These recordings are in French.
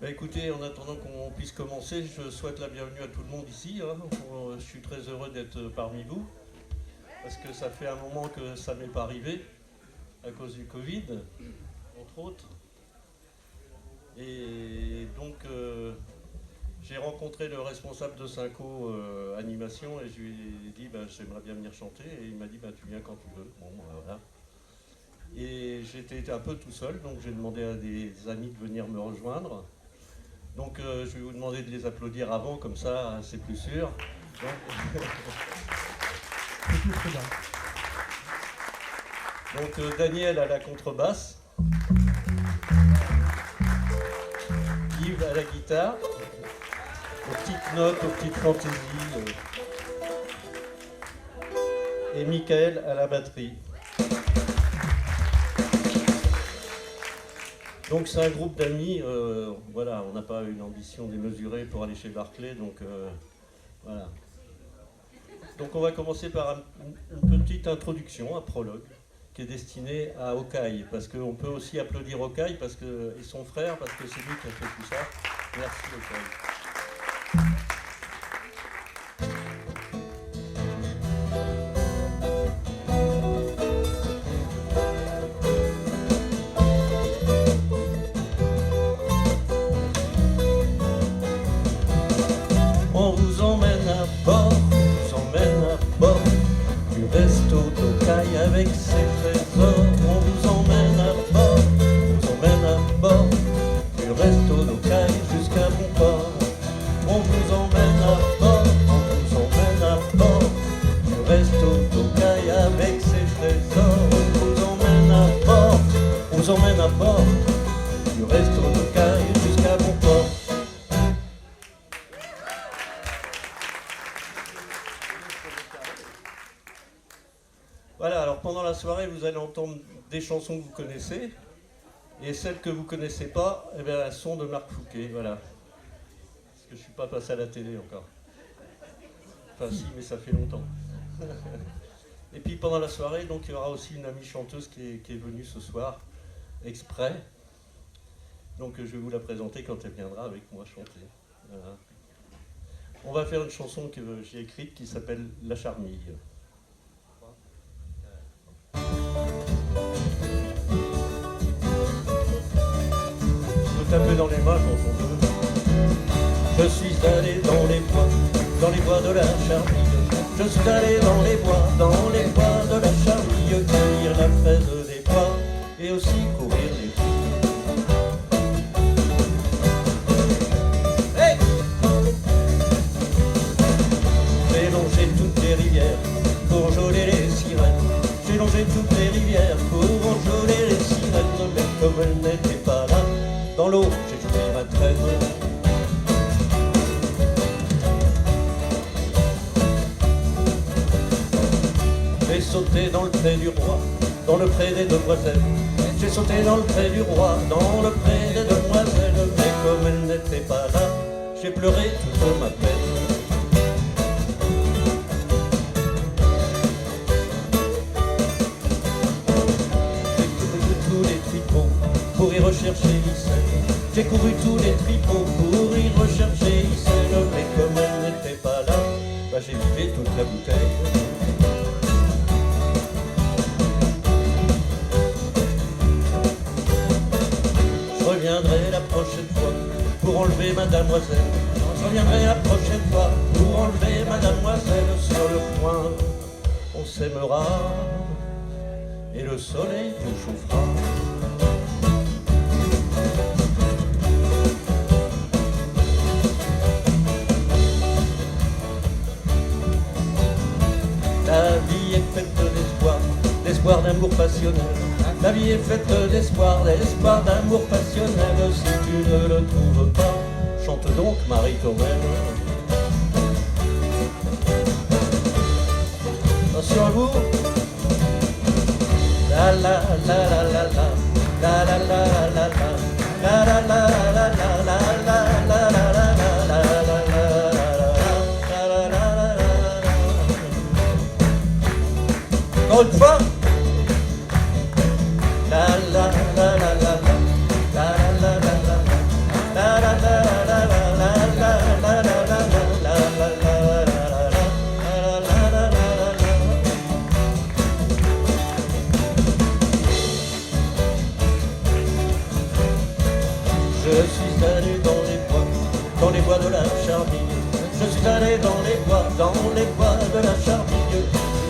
Bah écoutez, en attendant qu'on puisse commencer, je souhaite la bienvenue à tout le monde ici. Je suis très heureux d'être parmi vous, parce que ça fait un moment que ça m'est pas arrivé, à cause du Covid, entre autres. Et donc, j'ai rencontré le responsable de Synco Animation et je lui ai dit j'aimerais bien venir chanter. Et il m'a dit tu viens quand tu veux. Bon, voilà. Et j'étais un peu tout seul, donc j'ai demandé à des amis de venir me rejoindre. Donc je vais vous demander de les applaudir avant, comme ça c'est plus sûr. Donc Daniel à la contrebasse, Yves à la guitare, aux petites notes, aux petites fantaisies, et Michael à la batterie. Donc c'est un groupe d'amis, voilà, on n'a pas une ambition démesurée pour aller chez Barclay, donc voilà. Donc on va commencer par une petite introduction, un prologue, qui est destiné à Okai, parce qu'on peut aussi applaudir Okai et son frère, parce que c'est lui qui a fait tout ça. Merci Okai. On vous emmène à bord du resto d'Okai avec ses trésors. On vous emmène à bord du resto d'Okai jusqu'à bon port. On vous emmène à bord du resto d'Okai avec ses trésors. On vous emmène à bord du resto d'Okai jusqu'à bon port. Voilà, alors pendant la soirée, vous allez entendre des chansons que vous connaissez, et celles que vous ne connaissez pas, eh bien, elles sont de Marc Fouquet, voilà. Parce que je ne suis pas passé à la télé encore. Enfin si, mais ça fait longtemps. Et puis pendant la soirée, donc, il y aura aussi une amie chanteuse qui est venue ce soir, exprès. Donc je vais vous la présenter quand elle viendra avec moi chanter. Voilà. On va faire une chanson que j'ai écrite qui s'appelle La Charmille. Taper dans les mains quand on veut. Je suis allé dans les bois de la Charmille. Je suis allé dans les bois de la Charmille, cueillir la fraise des bois et aussi courir les filles. Hey! J'ai longé toutes les rivières pour enjôler les sirènes. J'ai longé toutes les rivières pour enjôler les sirènes, mais comme elles n'étaient pas là, dans l'eau, j'ai jeté ma traîne. J'ai sauté dans le pré du roi, dans le pré des demoiselles. J'ai sauté dans le pré du roi, dans le pré des demoiselles. Mais comme elles n'étaient pas là, j'ai pleuré toute ma peine. Pour y rechercher Issel. J'ai couru tous les tripots pour y rechercher Issel. Mais comme elle n'était pas là, j'ai vidé toute la bouteille. Je reviendrai la prochaine fois pour enlever mademoiselle. Je reviendrai la prochaine fois pour enlever mademoiselle. Sur le point, on s'aimera et le soleil nous chauffera. La vie est faite d'espoir d'amour passionnel. La vie est faite d'espoir d'amour passionnel. Si tu ne le trouves pas, chante donc Marie-Tourelle. Attention à vous. La la la la la la la la la la la la la la la la la la. Encore une fois. La la la la la la la la la la la la Je suis allé dans les bois de la Charmille. Je suis allé dans les bois de la Charmille.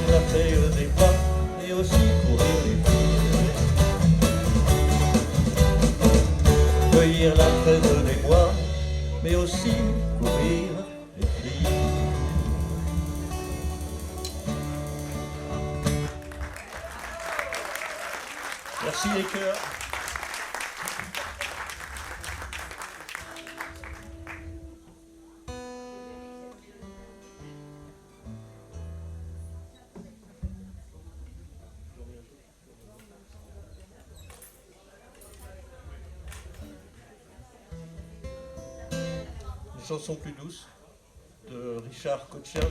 J'ai fait des bois et aussi courir les filles. Cueillir la fraise des bois, mais aussi courir les filles. Merci les chœurs. Une chanson plus douce de Richard Cocciante.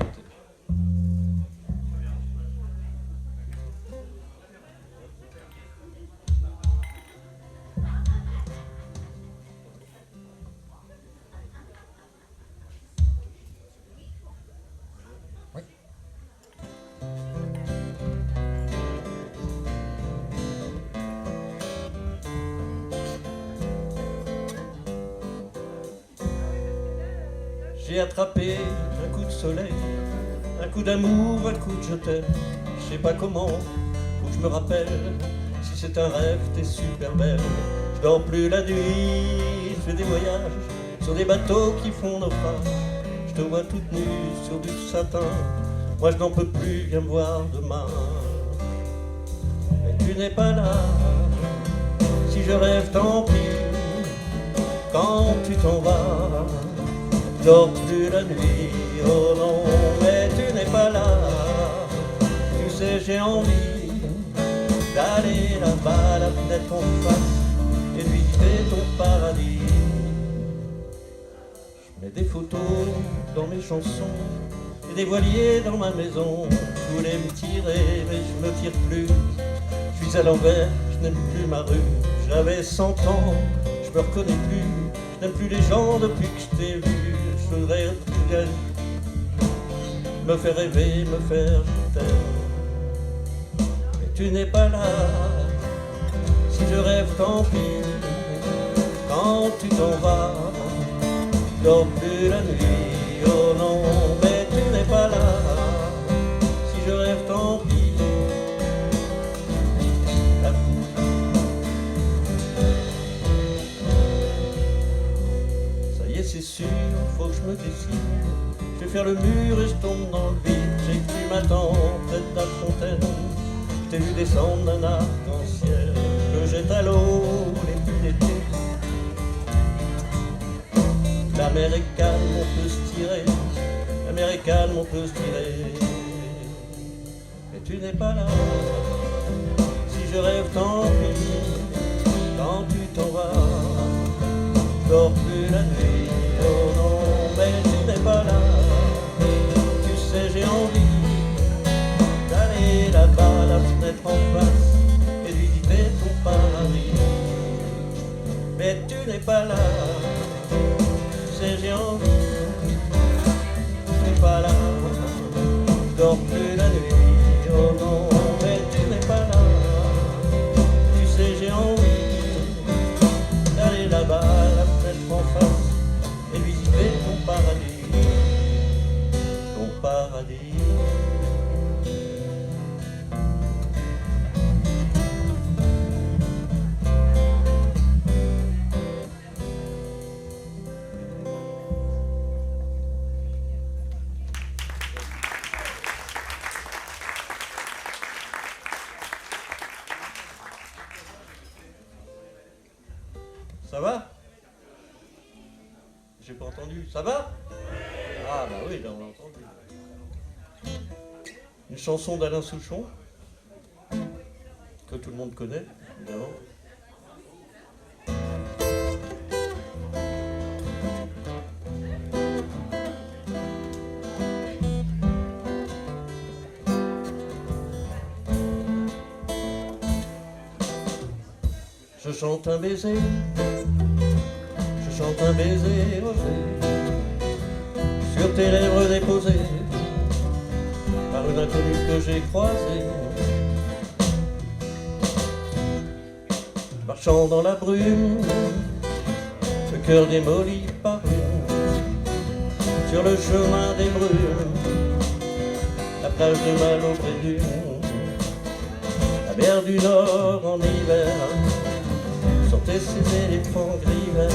J'ai attrapé un coup de soleil, un coup d'amour, un coup de je t'aime. Je sais pas comment, faut que je me rappelle. Si c'est un rêve, t'es super belle. Je dors plus la nuit, je fais des voyages sur des bateaux qui font naufrage. Je te vois toute nue sur du satin. Moi je n'en peux plus, viens me voir demain. Mais tu n'es pas là. Si je rêve, tant pis. Quand tu t'en vas, dors plus la nuit, oh non, mais tu n'es pas là. Tu sais, j'ai envie d'aller là-bas, la fenêtre en face, et de visiter ton paradis. Je mets des photos dans mes chansons, et des voiliers dans ma maison. Je voulais me tirer, mais je me tire plus. Je suis à l'envers, je n'aime plus ma rue. J'avais 100 ans, je me reconnais plus. Je n'aime plus les gens depuis que je t'ai vu. Je voudrais me faire rêver, me faire taire. Mais tu n'es pas là. Si je rêve, tant pis. Quand tu t'en vas, dors plus la nuit. Oh non, mais tu n'es pas là. Si je rêve, tant pis. C'est sûr, faut que je me décide. Je vais faire le mur et je tombe dans le vide. J'ai que tu m'attends près de la fontaine. Je t'ai vu descendre d'un arc-en-ciel que jette à l'eau les pluies d'été. La mer est calme, on peut se tirer. La mer est calme, on peut se tirer. Mais tu n'es pas là. Si je rêve, tant pis. Quand tu t'en vas, dors plus la nuit. Oh non, mais tu n'es pas là. Tu sais, j'ai envie d'aller là-bas, la fenêtre en face, et de visiter ton paradis. Mais tu n'es pas là. Tu sais, j'ai envie. Tu n'es pas là. Je dors plus la nuit. Oh non, mais tu n'es pas là. Tu sais, j'ai envie d'aller là-bas, la fenêtre en face, et visiter ton paradis, ton paradis. Ça va? J'ai pas entendu. Ça va? Ah bah oui, là on l'a entendu. Une chanson d'Alain Souchon, que tout le monde connaît, évidemment. Je chante un baiser, je chante un baiser osé sur tes lèvres déposées par une inconnue que j'ai croisée. Marchant dans la brume, cœur démoli par une, sur le chemin des brumes, la plage de Malo près d'une, la mer du Nord en hiver, sortaient ces éléphants gris verts,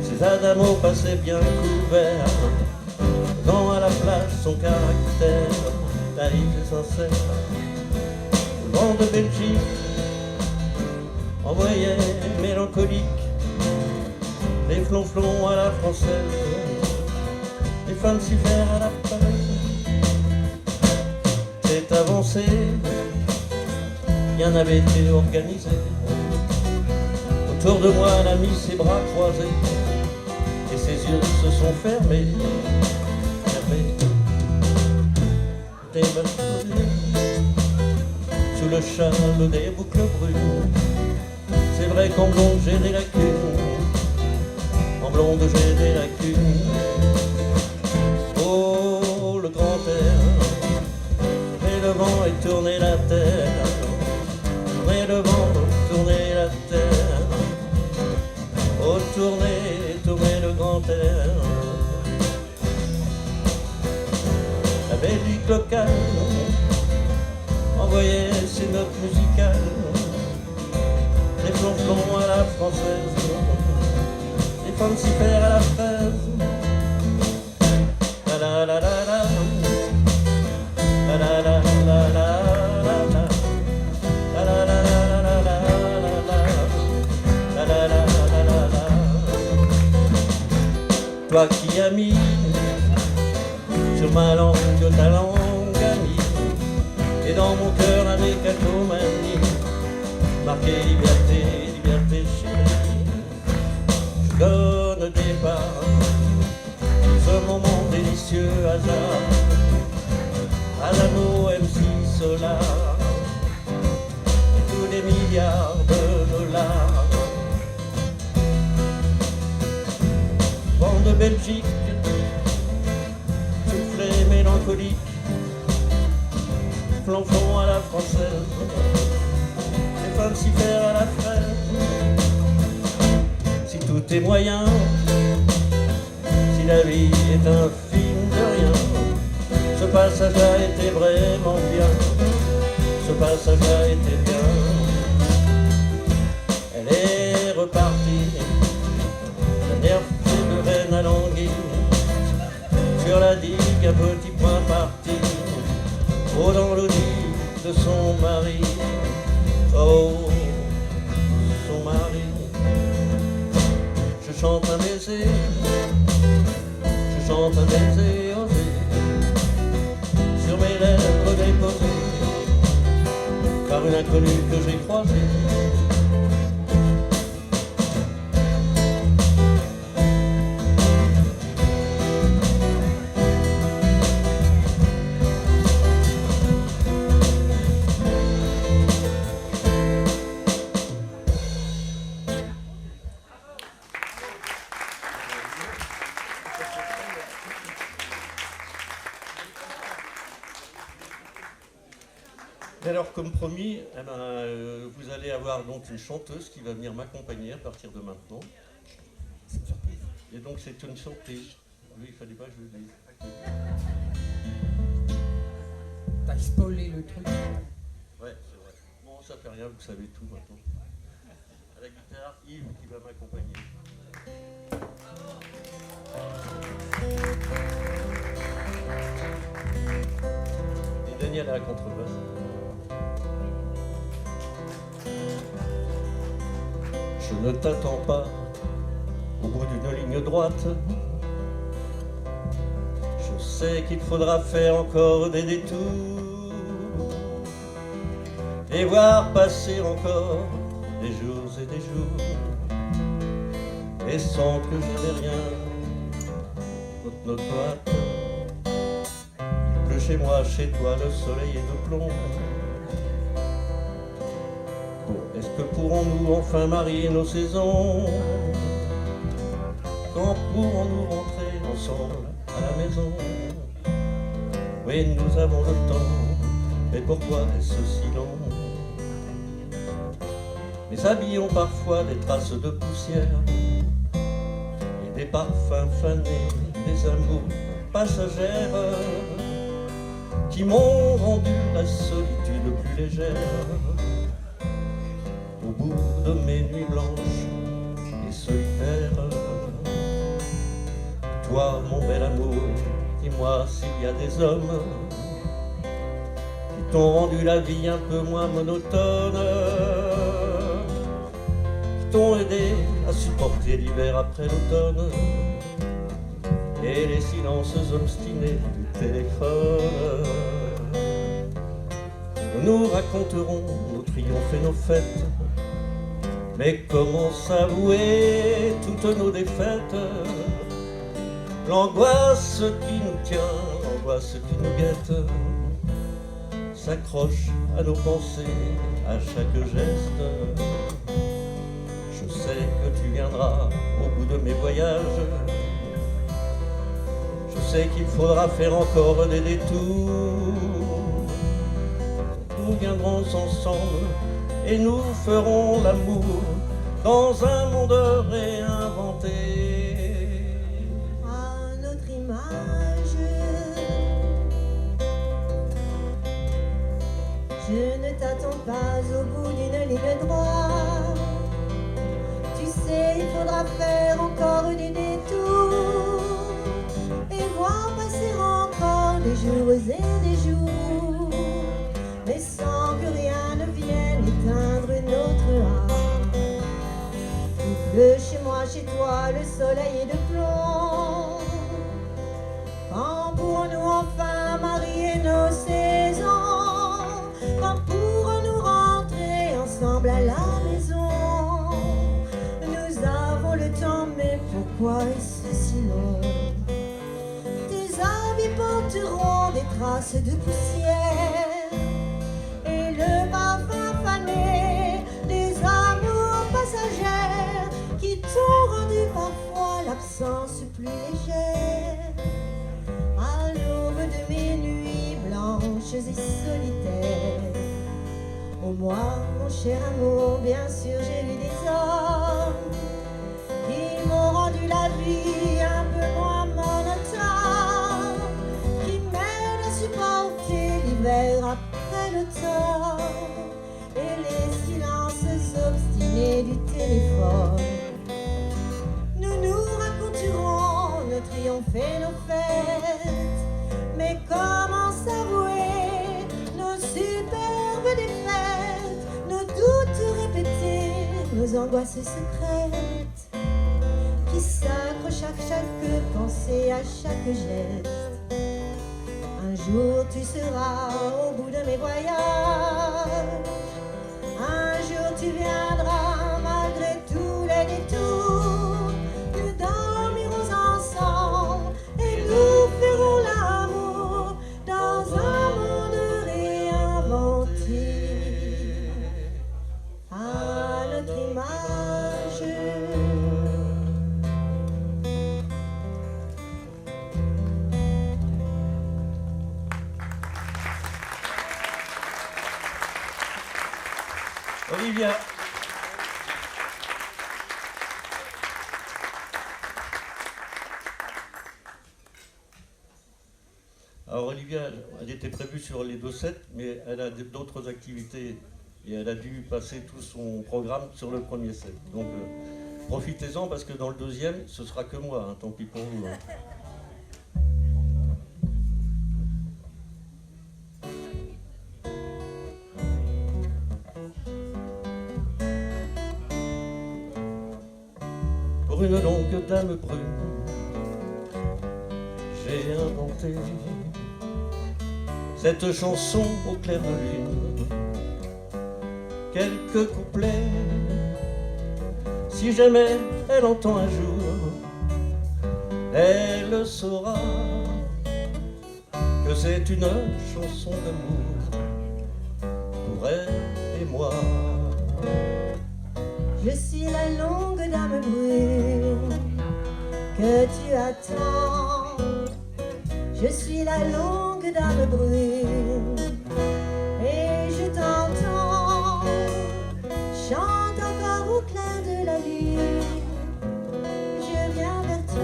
ces adamos passaient bien couverts, donnant à la plage son caractère naïf et sincère. Le vent de Belgique envoyait mélancolique les flonflons à la française, les fancifères à la palaise. C'est avancé, rien n'avait été organisé. Autour de moi, elle a mis ses bras croisés et ses yeux se sont fermés. Des balcons sous le châle des boucles brunes. C'est vrai qu'en blonde j'ai des lacunes, en blonde j'ai des lacunes. Oh, le grand air, tournez le vent et tournez la terre, tournez le vent, tournez la terre. Oh, tournez, tournez le grand air. La Belgique locale envoyait ses notes musicales, les flonflons à la française, les fancifères à la fraise. La la la la la, la la la la la, la la la la la, la la la la la. Toi qui as mis sur ma langue ta langue amie, et dans mon cœur la décalcomanie, marqué liberté, liberté chérie. Je donne départ, ce moment délicieux hasard, à l'anneau MC Solar, tous les milliards de dollars. Vent de Belgique, soufflé mélancolique, flonflon à la française, les fancifères à la fraise. Si tout est moyen, si la vie est un film de rien, ce passage a été vraiment bien, ce passage a été bien. Elle est repartie, la nerf de reine à l'anguille, sur la digue un petit point parti, oh dans le lit de son mari, oh son mari. Je chante un baiser, je chante un baiser osé, sur mes lèvres déposées, par une inconnue que j'ai croisée. Et alors, comme promis, eh ben, vous allez avoir donc une chanteuse qui va venir m'accompagner à partir de maintenant. Et donc, c'est une surprise. Oui, il fallait pas que je le dise. T'as spoilé le truc. Ouais, c'est vrai. Bon, ça fait rien, vous savez tout maintenant. À la guitare, Yves qui va m'accompagner. Et Daniel à la contrebasse. Je ne t'attends pas au bout d'une ligne droite. Je sais qu'il faudra faire encore des détours et voir passer encore des jours et des jours, et sans que je n'ai rien contre notre droite. Il pleut chez moi, chez toi, le soleil est de plomb. Est-ce que pourrons-nous enfin marier nos saisons? Quand pourrons-nous rentrer ensemble à la maison? Oui, nous avons le temps, mais pourquoi est-ce si long? Mes habits ont parfois des traces de poussière, les parfums fanés des amours passagères qui m'ont rendu la solitude plus légère. Au bout de mes nuits blanches et solitaires, toi mon bel amour, dis-moi s'il y a des hommes qui t'ont rendu la vie un peu moins monotone, qui t'ont aidé à supporter l'hiver après l'automne et les silences obstinés du téléphone. Nous raconterons nos triomphes et nos fêtes, mais comment s'avouer toutes nos défaites? L'angoisse qui nous tient, l'angoisse qui nous guette, s'accroche à nos pensées, à chaque geste. Je sais que tu viendras au bout de mes voyages. Je sais qu'il faudra faire encore des détours. Nous viendrons ensemble et nous ferons l'amour dans un monde réinventé. À notre image, je ne t'attends pas au bout d'une ligne droite. Tu sais, il faudra faire encore des détours et voir passer encore des jours et des jours, mais sans que rien ne vienne éteindre notre âme. Il pleut chez moi, chez toi, le soleil est de plomb. Quand pourrons-nous enfin marier nos saisons? Quand pourrons-nous rentrer ensemble à la maison? Nous avons le temps, mais pourquoi est-ce si long? Tes habits porteront des traces de poussière et le parfum fané des amours passagères qui t'ont rendu parfois l'absence plus légère. À l'aube de mes nuits blanches et solitaires, au moi, mon cher amour, bien sûr j'ai vu des hommes qui m'ont rendu la vie un peu moins monotone, qui m'aident à supporter l'hiver après l'automne et les silences obstinés du téléphone. Nous nous raconterons nos triomphes et nos fêtes, mais comment s'avouer nos superbes défaites, nos doutes répétés, nos angoisses secrètes qui s'accrochent à chaque pensée, à chaque geste. Un jour tu seras au bout de mes voyages, un jour tu viendras malgré tous les détours. Nous dormirons ensemble et nous ferons l'amour dans un monde réinventé à notre image. Olivia. Alors Olivia, elle était prévue sur les 2 sets, mais elle a d'autres activités et elle a dû passer tout son programme sur le premier set. Donc profitez-en parce que dans le deuxième, ce sera que moi, hein, tant pis pour vous. Hein. Pour une longue dame brune, j'ai inventé cette chanson au clair de lune. Quelques couplets, si jamais elle entend un jour, elle saura que c'est une chanson d'amour pour elle et moi. Je suis la longue dame brune que tu attends. Je suis la longue dame brune et je t'entends. Chante encore au clair de la lune. Je viens vers toi.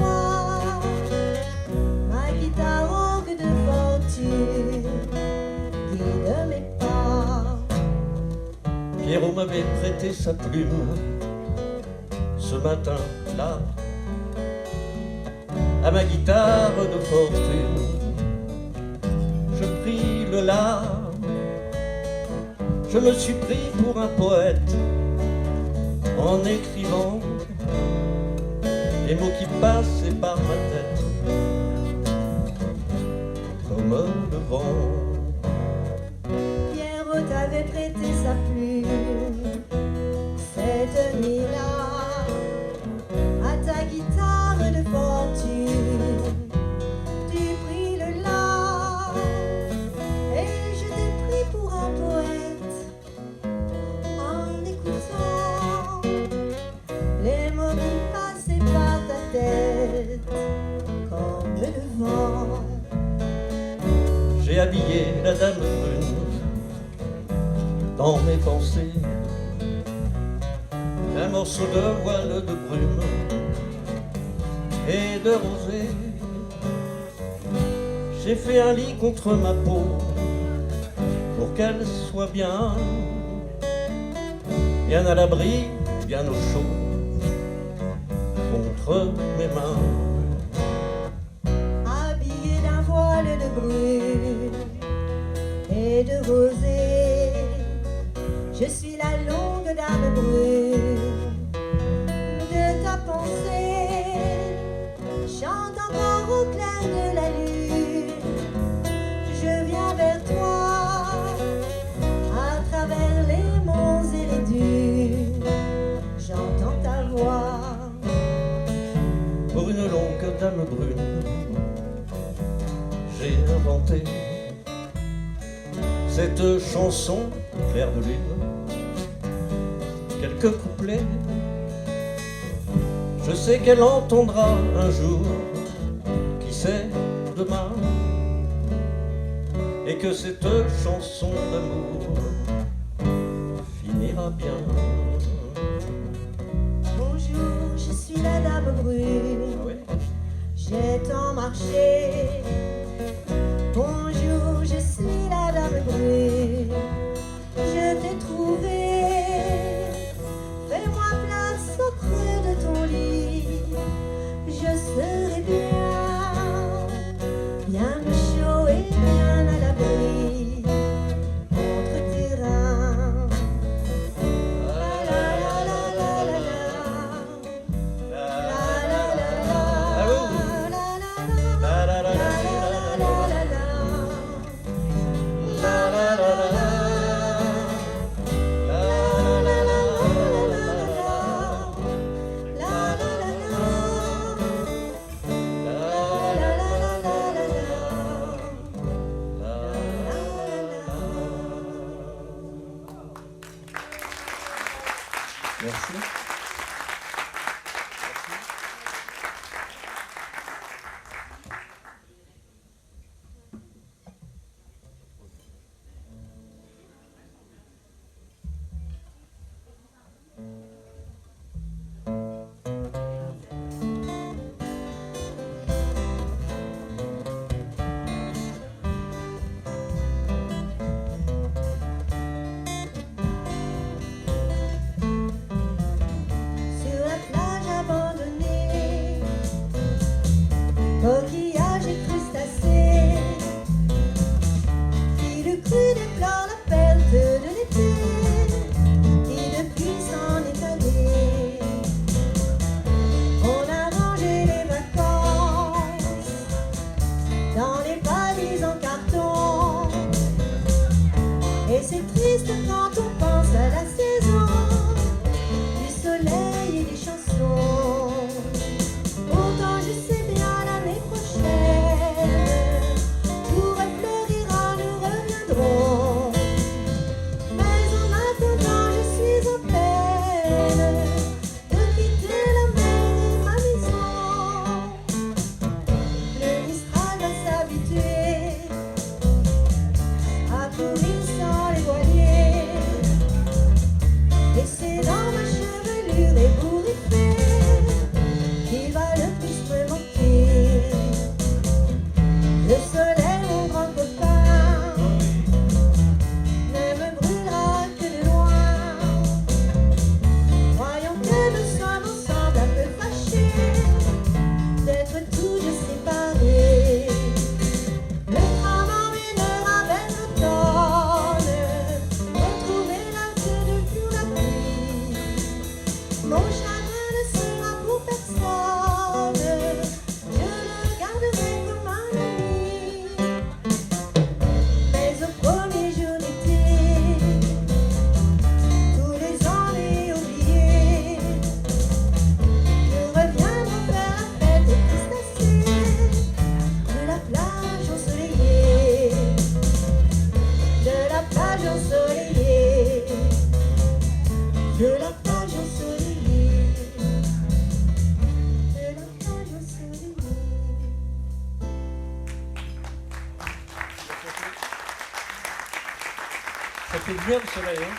prêté sa plume ce matin-là à ma guitare de fortune. Je pris le la, je me suis pris pour un poète en écrivant les mots qui passaient par ma tête comme le vent. Pierrot t'avait prêté sa plume cette nuit-là à ta guitare de fortune. Tu pris le la et je t'ai pris pour un poète en écoutant les mots qui passaient par ta tête comme le vent. J'ai habillé la dame brune dans mes pensées un morceau de voile de brume et de rosée. J'ai fait un lit contre ma peau pour qu'elle soit bien à l'abri, bien au chaud contre mes mains. Habillé d'un voile de brune et de rosée, je suis la longue dame brune de ta pensée. Chante encore au clair de la lune, je viens vers toi à travers les monts et les dunes. J'entends ta voix. Pour une longue dame brune, j'ai inventé cette chanson clair de lune. Quelques couplets, je sais qu'elle entendra un jour, qui sait demain, et que cette chanson d'amour finira bien. Bonjour, je suis la dame brune, Ah oui. j'ai tant marché. Bonjour, je suis la dame brune, je t'ai trouvé. Fais-moi place au creux de ton lit, je serai bien chaud et bien à l'abri contre tes reins. La la la la la la la. La la la la la la. La la la la Merci. Sur la plage abandonnée, coquillages et crustacés, qui le cru déplore la perte de l'été, qui depuis s'en est allé. On a rangé les vacances dans les valises en carton, et c'est triste quand on pense à la saison du soleil et des chansons. Pourtant je sais bien l'année prochaine, tout refleurira, nous reviendrons. Mais en attendant je suis en peine de quitter la mer et ma maison. Le Mistral va s'habituer à courir sans les voiliers, et c'est dans ma chevelure ébouriffée qu'il va le plus me manquer. Le soleil, mon grand copain, ne me brûlera que de loin. du bien le soleil, hein.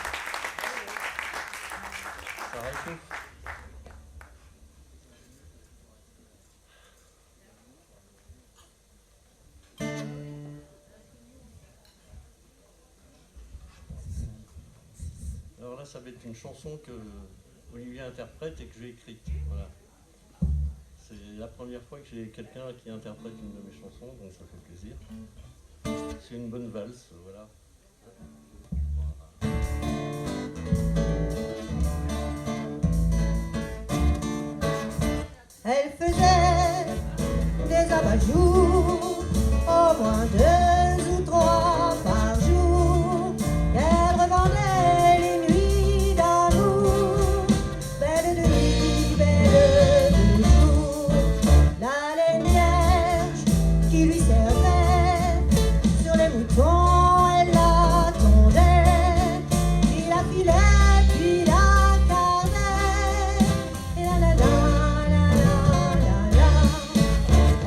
Ça réchauffe. Alors là, ça va être une chanson que Olivier interprète et que j'ai écrite. Voilà. C'est la première fois que j'ai quelqu'un qui interprète une de mes chansons, donc ça fait plaisir. C'est une bonne valse, voilà. Elle faisait des abat-jours, au moins 2 ou 3 par jour. Elle revendait les nuits d'amour, belle de nuit, belle de jour. La laine vierge qui lui servait sur les moutons, elle la tondait, puis la filait, puis la carnait, et la la la.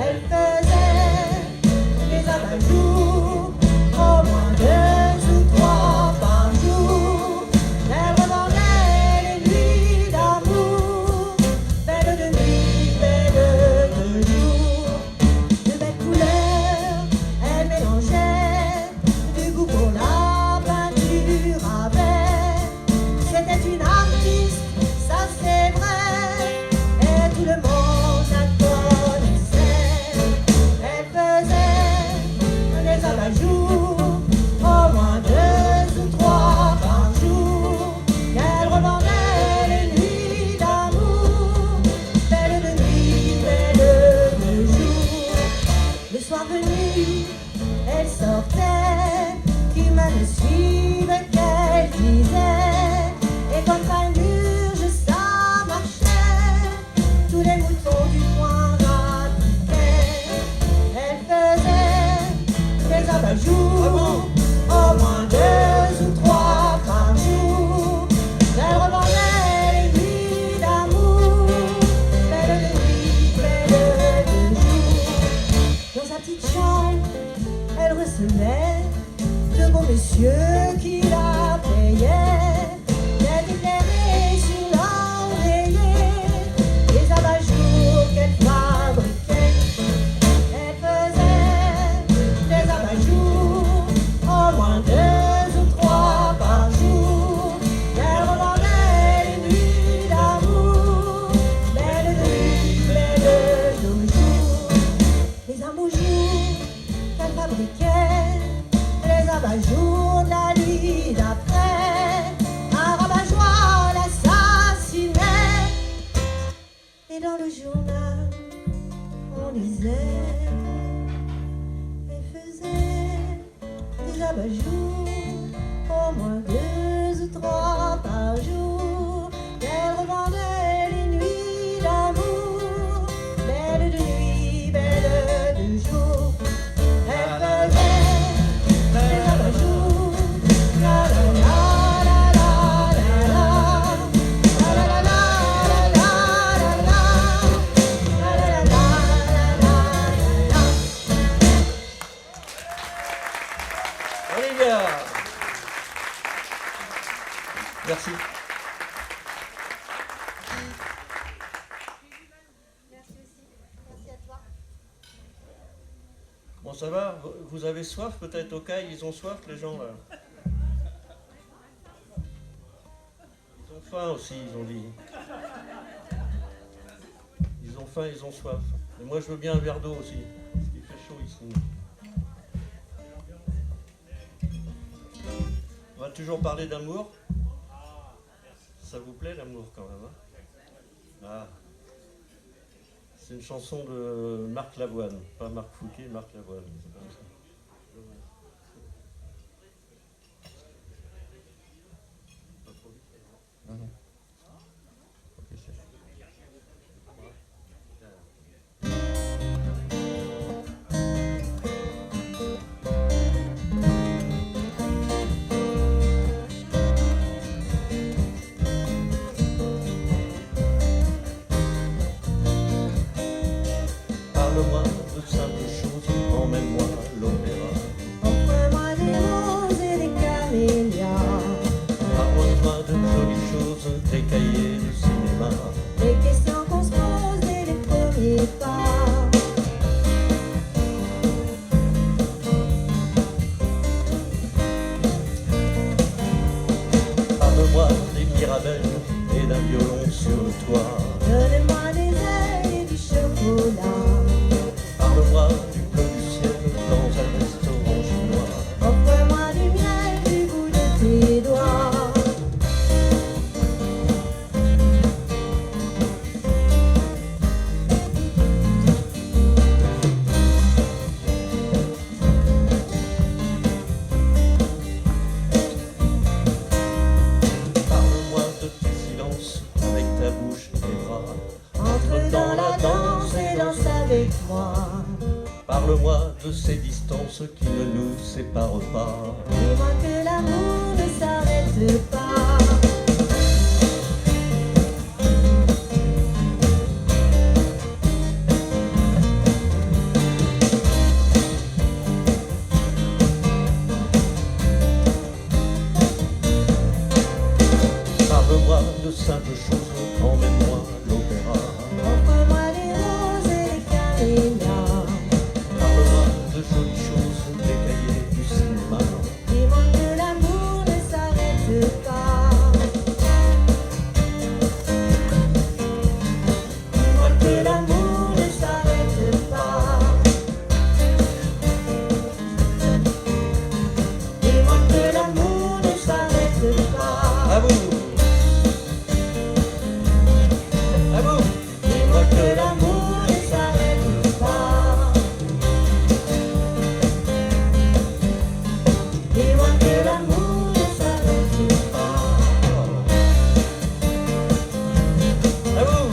Elle faisait des abat-jours, au moins 2 ou 3 par jour. Elle revendait les nuits d'amour, belle de nuit, belle de jour. De belles couleurs, elle mélangeait, du goût pour la peinture avait. C'était une artiste, ça c'est vrai, et tout le monde la connaissait. Elle faisait des abat-jours, au moins 2 ou 3 par jour. Elle revendait les nuits d'amour, belle de nuit, belle de jour. Le soir venu, elle sortait, qui me suivait, qu'elle disait, et comme palurge ça marchait, tous les moutons du coin ratiquaient. Elle faisait des abat-jours, au moins 2 ou 3 par jour. Elle revendait les nuits d'amour, belle de nuit, belle de jour. Dans sa petite chambre, elle recevait de beaux messieurs qui la payaient. Elle éclairée sur l'oreiller, les abat-jours qu'elle fabriquait. Elle faisait des abat-jours, au moins 2 ou 3 par jour. Elle revendait les nuits d'amour, belle de nuit, belle de jour. Les un beau jour qu'elle fabriquait, les abat-jours de la nuit d'après. Un rabat-joie l'assassinait, et dans le journal on lisait. Elle faisait des abat-jours, au moins 2 ou 3 par jour. Elle revendait les nuits d'amour, belle de nuit, belle de jour. Elle faisait des abat-jours, la la la la la la la, la la la la la la la, la la la la la. Olivia. Merci. Merci aussi, merci à toi. Bon, ça va? Vous avez soif peut-être au CAI? Ils ont soif, les gens, là? Ils ont faim aussi, ils ont dit. Ils ont faim, ils ont soif. Et moi, je veux bien un verre d'eau aussi, parce qu'il fait chaud ici. On va toujours parler d'amour. Ça vous plaît, l'amour, quand même, hein? Ah. C'est une chanson de Marc Lavoine, pas Marc Fouquet, Marc Lavoine. C'est comme ça. Parle-moi de simples choses, emmène-moi loin bouche et tes bras. Entre dans la danse et danse avec moi. Parle-moi de ces distances qui ne nous séparent pas. Dis-moi que l'amour ne s'arrête pas. Parle-moi de simples choses, emmène-moi à l'opéra. Offre-moi des roses et des camélias. Parle-moi de jolies choses, des cahiers du cinéma. Dis-moi que l'amour ne s'arrête pas. Dis-moi que l'amour ne s'arrête pas. Dis-moi que l'amour ne s'arrête pas. À vous! À vous! Dis-moi que l'amour ne s'arrête pas. Dis-moi que l'amour ne s'arrête pas. À vous!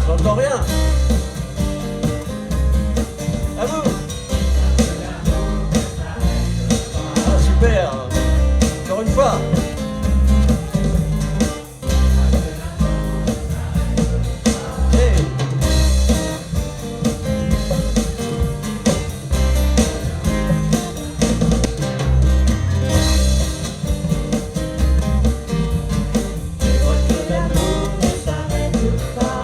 J'entends rien! À vous! Ah, super! Encore une fois! Hey. Dis-moi que l'amour ne s'arrête pas.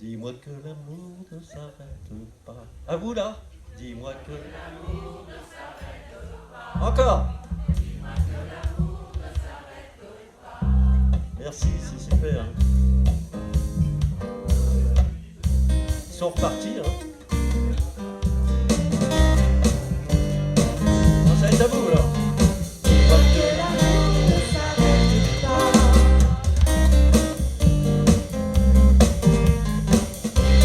Dis-moi que l'amour ne s'arrête pas. À vous là. Dis-moi que l'amour ne s'arrête pas. Encore. Dis-moi que l'amour ne s'arrête pas. Merci, c'est super. Ils sont repartis. Bon, ça va être à vous alors. Dis-moi que Que l'amour ne s'arrête pas. Dis-moi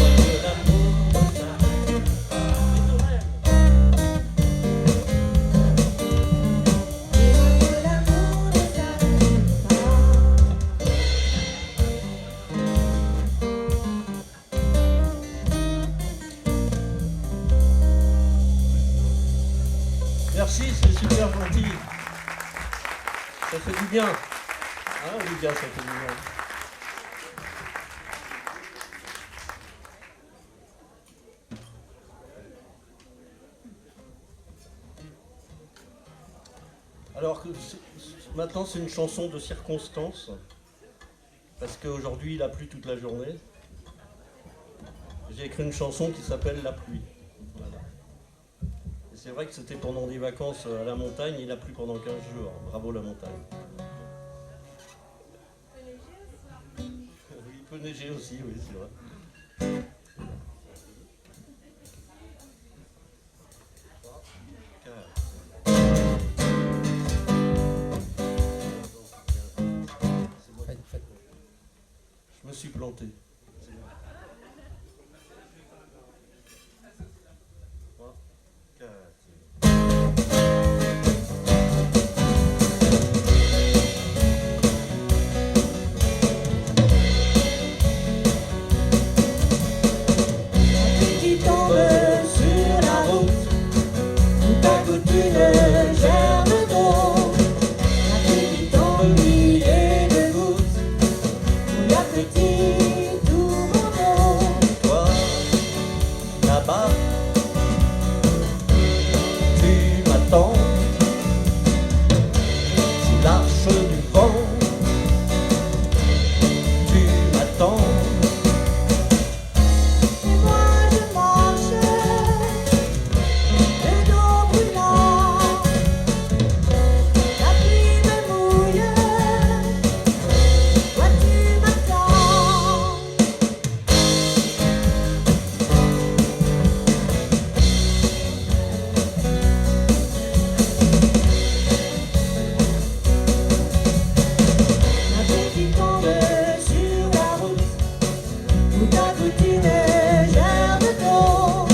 que l'amour ne s'arrête pas. Merci, c'est super gentil. Ça fait du bien. Hein, Lucas, ça fait du bien. Alors que maintenant, c'est une chanson de circonstance. Parce qu'aujourd'hui, il a plu toute la journée. J'ai écrit une chanson qui s'appelle La pluie. Voilà. Et c'est vrai que c'était pendant des vacances à la montagne, il a plu pendant 15 jours. Bravo la montagne. Il peut neiger aussi, oui, c'est vrai. Je me suis planté. Qui tombe sur la route, tout à coup une germe d'eau. La pluie qui tombe, milliers de gouttes, où la petite Tout à coup une gerbe d'eau,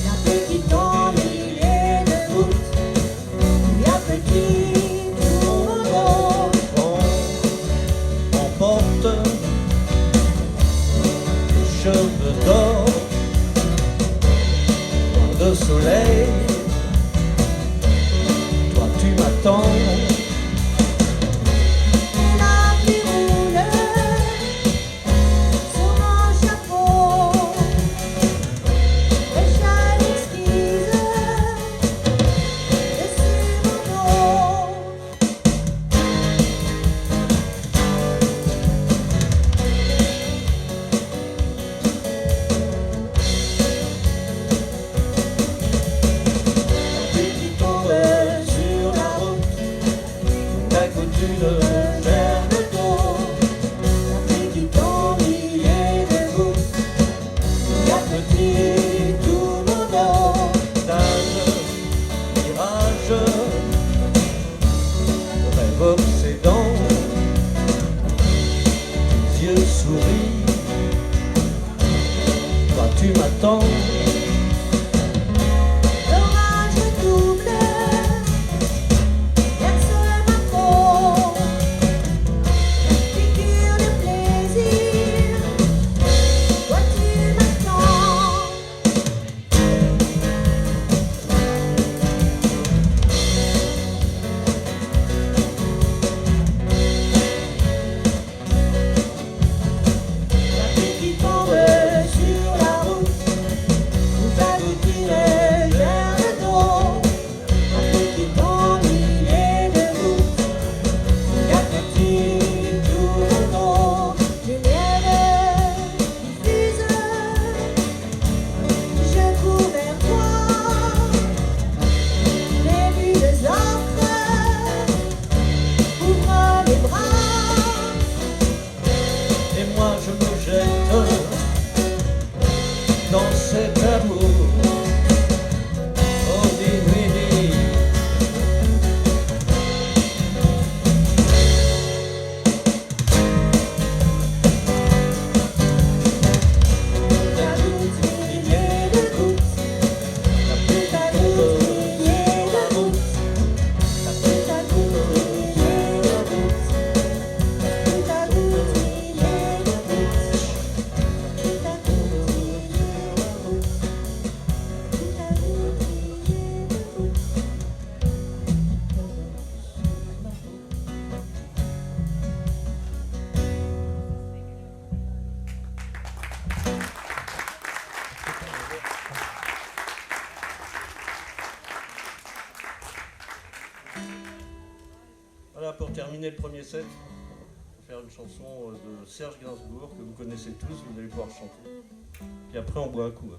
la pluie qui tombe, milliers de gouttes, il y a petit tourneau. On emporte les cheveux d'or, loin de soleil, toi tu m'attends. Et la pluie roule sur mon chapeau, échelle exquise dessus mon dos. La pluie qui tombe sur la route, d'un coup d'une gerbe d'eau, La pluie qui tombe, milliers de gouttes, il y a petit tout mon dos. d'âge, mirage, rêve obsédant, tes yeux sourient, toi tu m'attends. L'orage double, berce ma peau, figure de plaisir, toi tu m'attends. La pluie qui tombe sur la route, tout à coup une gerbe d'eau, la pluie qui tombe, milliers de gouttes, il y a petit tourneau. Lumière diffuse, je cours vers toi, les bulles d'encre, ouvre les bras. Et moi je me jette dans cet amour. Oh dis-lui, La goutte, milliers de gouttes, la pluie la qui goutte, tombe milliers sur la de route, gouttes, la pluie la goutte, milliers de gouttes, la goutte, milliers de gouttes, la goutte, milliers de gouttes, la goutte, milliers de gouttes. Voilà, pour terminer le premier set, on va faire une chanson de Serge Gainsbourg que vous connaissez tous, vous allez pouvoir chanter. Puis après on boit un coup.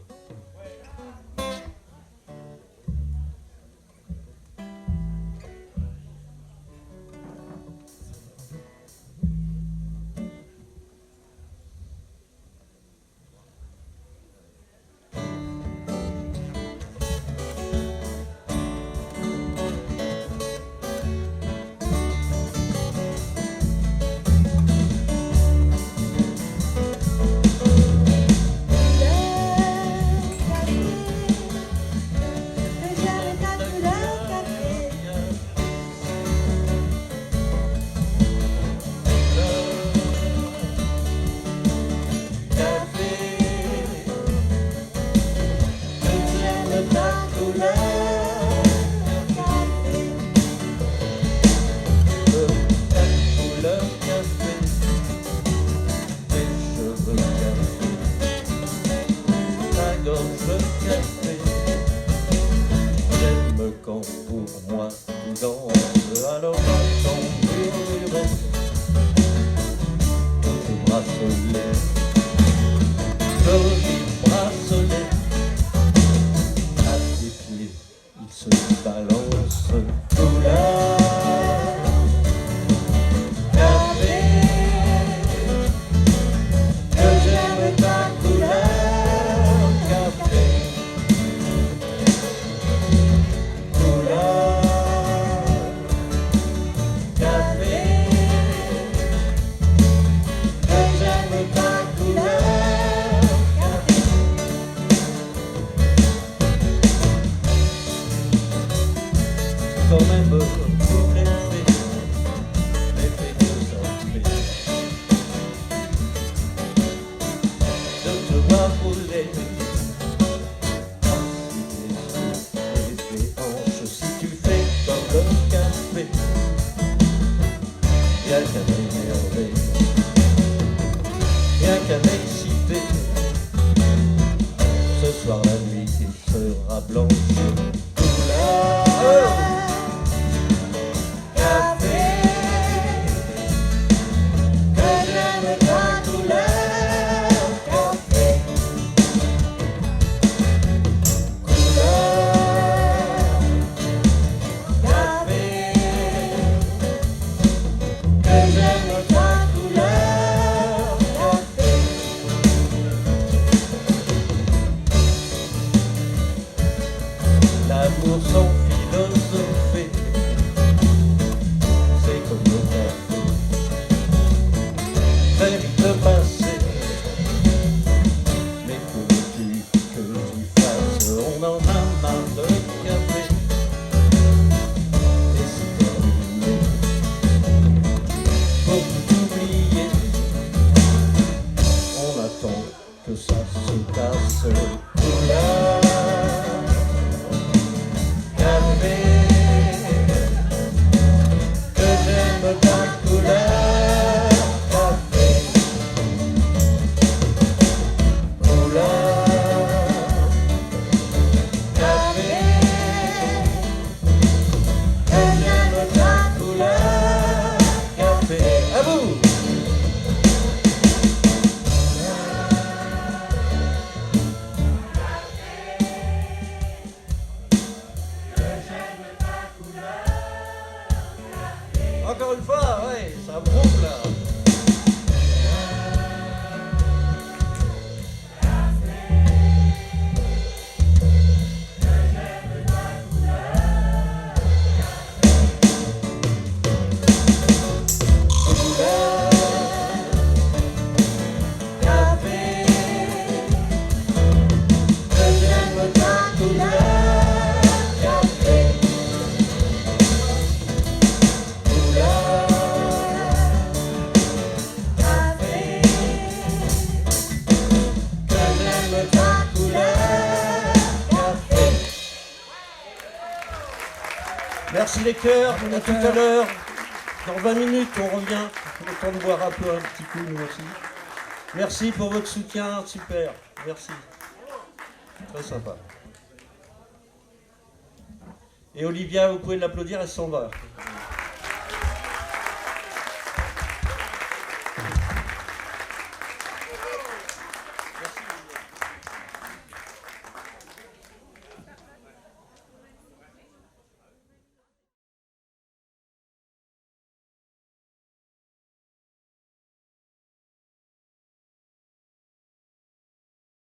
couleur. va rouler. Tes hanches, si tu fais comme le café, y'a qu'à m'énerver, y'a qu'à m'exciter. Ce soir la nuit sera blanche couleur café, que j'aime ta couleur café, couleur café, que j'aime ta couleur café. L'amour sans philosopher, c'est comme le café, très vite passé. Mais que veux-tu que tu fasses? On en a marre de café, et c'est terminé. Pour tout oublier, on attend que ça se casse. Couleur café, que j'aime ta couleur café, couleur café, que j'aime ta couleur café. À vous. Encore une fois, ouais, ça brouille là. Merci les chœurs, à tout à l'heure. Dans 20 minutes, on revient. Le temps de boire un peu, un petit coup, nous aussi. Merci pour votre soutien, super. Merci. Très sympa. Et Olivia, vous pouvez l'applaudir, elle s'en va.